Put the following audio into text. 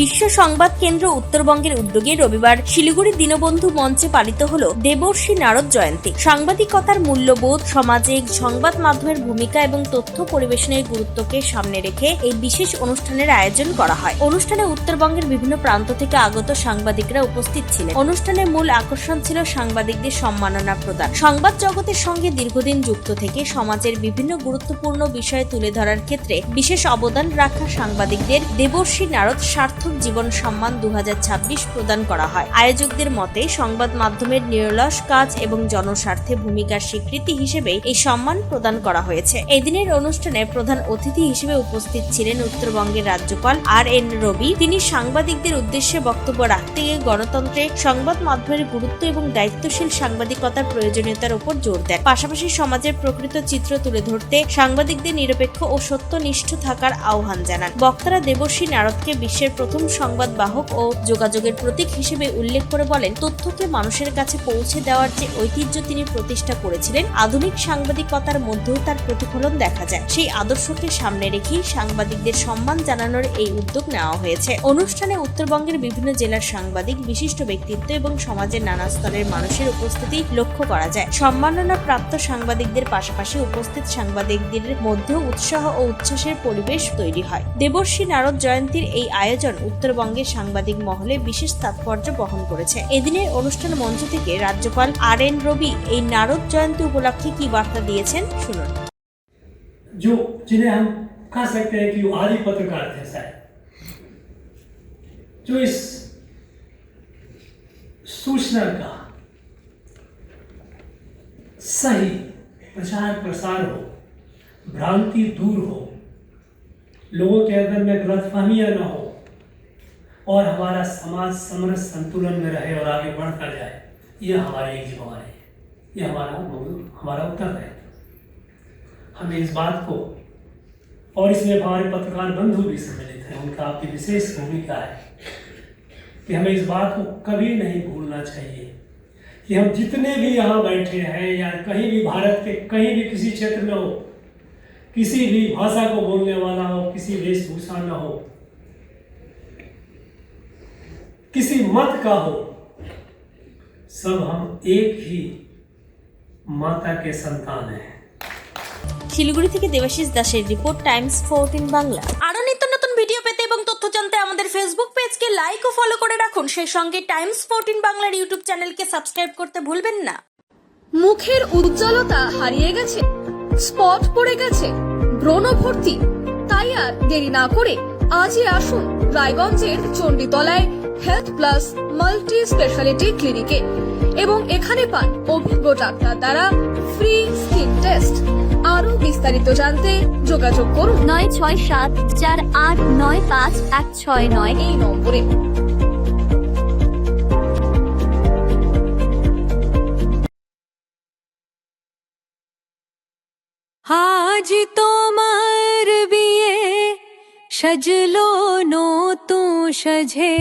বিশ্ব সংবাদ কেন্দ্র উত্তরবঙ্গের উদ্যোগে রবিবার শিলিগুড়ি দীনবন্ধু মঞ্চে পালিত হল দেবর্ষী নারদ জয়ন্তী। সাংবাদিকতার মূল্যবোধ, সমাজে সংবাদ মাধ্যমের ভূমিকা এবং তথ্য পরিবেশনের গুরুত্বকে সামনে রেখে এই বিশেষ অনুষ্ঠানের আয়োজন করা হয়। অনুষ্ঠানে উত্তরবঙ্গের বিভিন্ন প্রান্ত থেকে আগত সাংবাদিকরা উপস্থিত ছিলেন। অনুষ্ঠানের মূল আকর্ষণ ছিল সাংবাদিকদের সম্মাননা প্রদান। সংবাদ জগতের সঙ্গে দীর্ঘদিন যুক্ত থেকে সমাজের বিভিন্ন গুরুত্বপূর্ণ বিষয় তুলে ধরার ক্ষেত্রে বিশেষ অবদান রাখা সাংবাদিকদের দেবর্ষী নারদ সার্থক জীবন সম্মান 2026 প্রদান করা হয়। আয়োজকদের মতে সংবাদ মাধ্যমের নিরলস কাজ এবং জনস্বার্থে ভূমিকার স্বীকৃতি হিসেবে এই সম্মান প্রদান করা হয়েছে। এদিনের অনুষ্ঠানে প্রধান অতিথি হিসেবে উপস্থিত ছিলেন উত্তরবঙ্গের রাজ্যপাল আর.এন. রবি। তিনি সাংবাদিকদের উদ্দেশ্যে বক্তব্য রাখতে গিয়ে গণতন্ত্রে সংবাদ মাধ্যমের গুরুত্ব এবং দায়িত্বশীল সাংবাদিকতার প্রয়োজনীয়তার উপর জোর দেন। পাশাপাশি সমাজের প্রকৃত চিত্র তুলে ধরতে সাংবাদিকদের নিরপেক্ষ ও সত্যনিষ্ঠ থাকার আহ্বান জানান। বক্তারা দেবর্ষী নারদকে বিশ্বের প্রথম সংবাদ বাহক ও যোগাযোগের প্রতীক হিসেবে উল্লেখ করে বলেন, তথ্যকে মানুষের কাছে পৌঁছে দেওয়ার যে ঐতিহ্য তিনি প্রতিষ্ঠা করেছিলেন, আধুনিক সাংবাদিকতার মধ্যেও তার প্রতিফলন দেখা যায়। সেই আদর্শকে সামনে রেখেই সাংবাদিকদের সম্মান জানানোর এই উদ্যোগ নেওয়া হয়েছে। অনুষ্ঠানে উত্তরবঙ্গের বিভিন্ন জেলার সাংবাদিক, বিশিষ্ট ব্যক্তিত্ব এবং সমাজের নানা স্তরের মানুষের উপস্থিতি লক্ষ্য করা যায়। সম্মাননা প্রাপ্ত সাংবাদিকদের পাশাপাশি উপস্থিত সাংবাদিকদের মধ্যে উৎসাহ ও উচ্ছ্বাসের পরিবেশ তৈরি হয়। দেবর্ষী নারদ জয়ন্তীর এই আয়োজন উত্তরবঙ্গের সাংবাদিক মহলে বিশেষ তাৎপর্য বহন করেছে। এদিনের অনুষ্ঠান মঞ্চ থেকে রাজ্যপাল আর.এন. রবি এই নারদ জয়ন্তী উপলক্ষে কি বার্তা দিয়েছেন শুনুন। जिन्हें हम कह सकते हैं कि वो आदि पत्रकार थे शायद, जो इस सूचना का सही प्रचार प्रसार हो, भ्रांति दूर हो, लोगों के अंदर में गलतफहमियां न हो और हमारा समाज समरस संतुलन में रहे और आगे बढ़ता जाए, ये हमारी एक जिम्मेदारी है, ये हमारा उत्तर है। हमें इस बात को, और इसमें हमारे पत्रकार बंधु भी सम्मिलित हैं, उनका आपकी विशेष भूमिका है कि हमें इस बात को कभी नहीं भूलना चाहिए कि हम जितने भी यहाँ बैठे हैं या कहीं भी भारत के कहीं भी किसी क्षेत्र में हो, किसी भी भाषा को बोलने वाला हो, किसी वेशभूषा न हो, किसी मत का हो, सब हम एक ही माता के संतान हैं। শিলিগুড়ি থেকে দেবাশিস দাসের রিপোর্ট, টাইমস 14 বাংলা। আরো নিত্য নতুন ভিডিও পেতে এবং তথ্য জানতে আমাদের ফেসবুক পেজকে লাইক ও ফলো করে রাখুন। সেই সঙ্গে টাইমস 14 বাংলার ইউটিউব চ্যানেলকে সাবস্ক্রাইব করতে ভুলবেন না। মুখের উজ্জ্বলতা হারিয়ে গেছে, স্পট পড়ে গেছে, ব্রণ ভর্তি, তাই আর দেরি না করে আজই আসুন রায়গঞ্জের চণ্ডীতলায় হেলথ প্লাস মাল্টি স্পেশালিটি ক্লিনিকে এবং এখানে পান অভিজ্ঞ ডাক্তার দ্বারা ফ্রি স্কিন টেস্ট। আরো বিস্তারিত জানতে যোগাযোগ করুন 9674895169 এই নম্বরে। আজ তোমার বিয়ে, সাজলো নতুন সাজে।